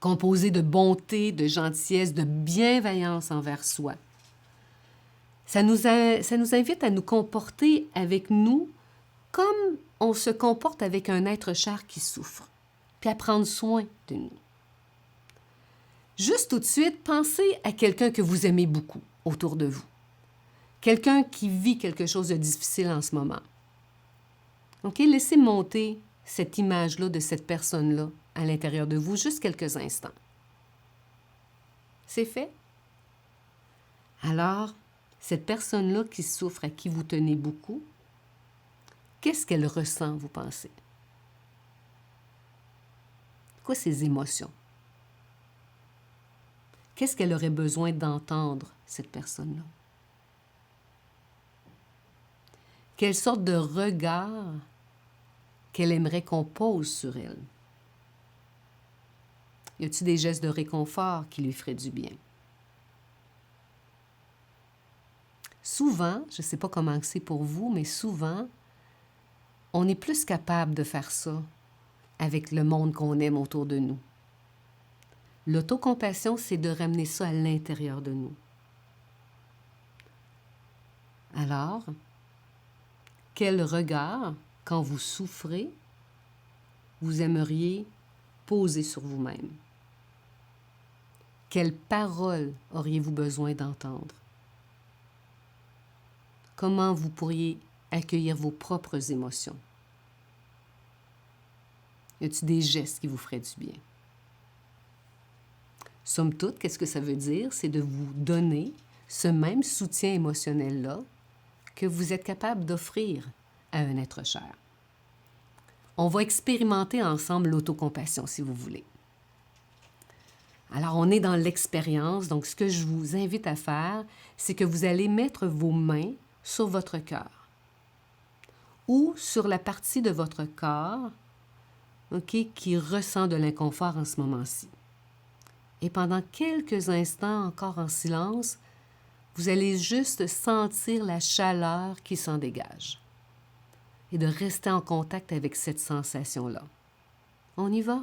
composé de bonté, de gentillesse, de bienveillance envers soi. Ça nous invite à nous comporter avec nous comme on se comporte avec un être cher qui souffre, puis à prendre soin de nous. Juste tout de suite, pensez à quelqu'un que vous aimez beaucoup autour de vous. Quelqu'un qui vit quelque chose de difficile en ce moment. OK? Laissez monter cette image-là de cette personne-là à l'intérieur de vous juste quelques instants. C'est fait? Alors, cette personne-là qui souffre, à qui vous tenez beaucoup, qu'est-ce qu'elle ressent, vous pensez? Quoi ses émotions? Qu'est-ce qu'elle aurait besoin d'entendre, cette personne-là? Quelle sorte de regard qu'elle aimerait qu'on pose sur elle? Y a-t-il des gestes de réconfort qui lui feraient du bien? Souvent, je ne sais pas comment c'est pour vous, mais souvent, on est plus capable de faire ça avec le monde qu'on aime autour de nous. L'autocompassion, c'est de ramener ça à l'intérieur de nous. Alors, quel regard, quand vous souffrez, vous aimeriez poser sur vous-même? Quelles paroles auriez-vous besoin d'entendre? Comment vous pourriez accueillir vos propres émotions? Y a-t-il des gestes qui vous feraient du bien? Somme toute, qu'est-ce que ça veut dire? C'est de vous donner ce même soutien émotionnel-là que vous êtes capable d'offrir à un être cher. On va expérimenter ensemble l'autocompassion, si vous voulez. Alors, on est dans l'expérience, donc ce que je vous invite à faire, c'est que vous allez mettre vos mains sur votre cœur ou sur la partie de votre corps, OK, qui ressent de l'inconfort en ce moment-ci. Et pendant quelques instants, encore en silence, vous allez juste sentir la chaleur qui s'en dégage et de rester en contact avec cette sensation-là. On y va?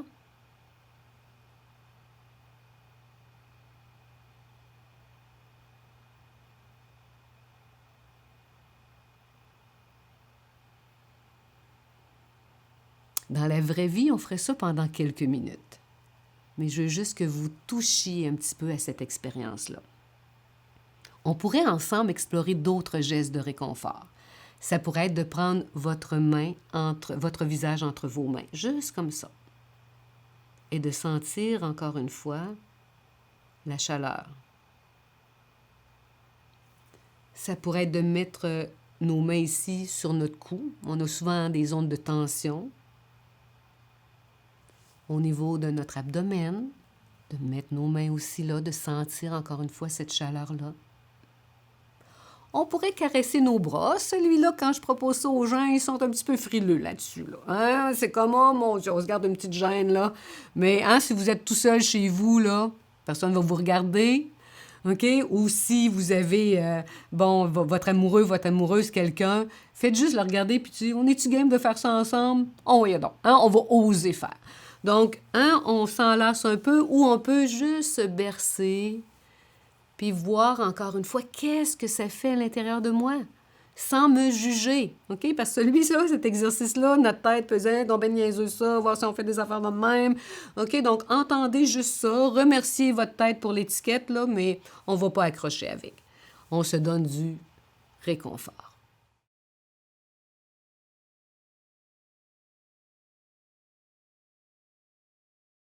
Dans la vraie vie, on ferait ça pendant quelques minutes. Mais je veux juste que vous touchiez un petit peu à cette expérience-là. On pourrait ensemble explorer d'autres gestes de réconfort. Ça pourrait être de prendre votre visage entre vos mains, juste comme ça. Et de sentir, encore une fois, la chaleur. Ça pourrait être de mettre nos mains ici sur notre cou. On a souvent des zones de tension. Au niveau de notre abdomen, de mettre nos mains aussi là, de sentir encore une fois cette chaleur-là. On pourrait caresser nos bras. Celui-là, quand je propose ça aux gens, ils sont un petit peu frileux là-dessus. Là. Hein? C'est comme, oh mon Dieu, on se garde une petite gêne là. Mais hein, si vous êtes tout seul chez vous, là, personne ne va vous regarder. OK? Ou si vous avez, votre amoureux, votre amoureuse, quelqu'un, faites juste le regarder, puis on est-tu game de faire ça ensemble? Oh, oui, donc. Hein? On va oser faire. Donc, on s'enlace un peu ou on peut juste se bercer puis voir encore une fois qu'est-ce que ça fait à l'intérieur de moi sans me juger, OK? Parce que celui-là, cet exercice-là, notre tête faisait donc ben niaiseux ça, voir si on fait des affaires de même, OK? Donc, entendez juste ça, remerciez votre tête pour l'étiquette, là, mais on ne va pas accrocher avec. On se donne du réconfort.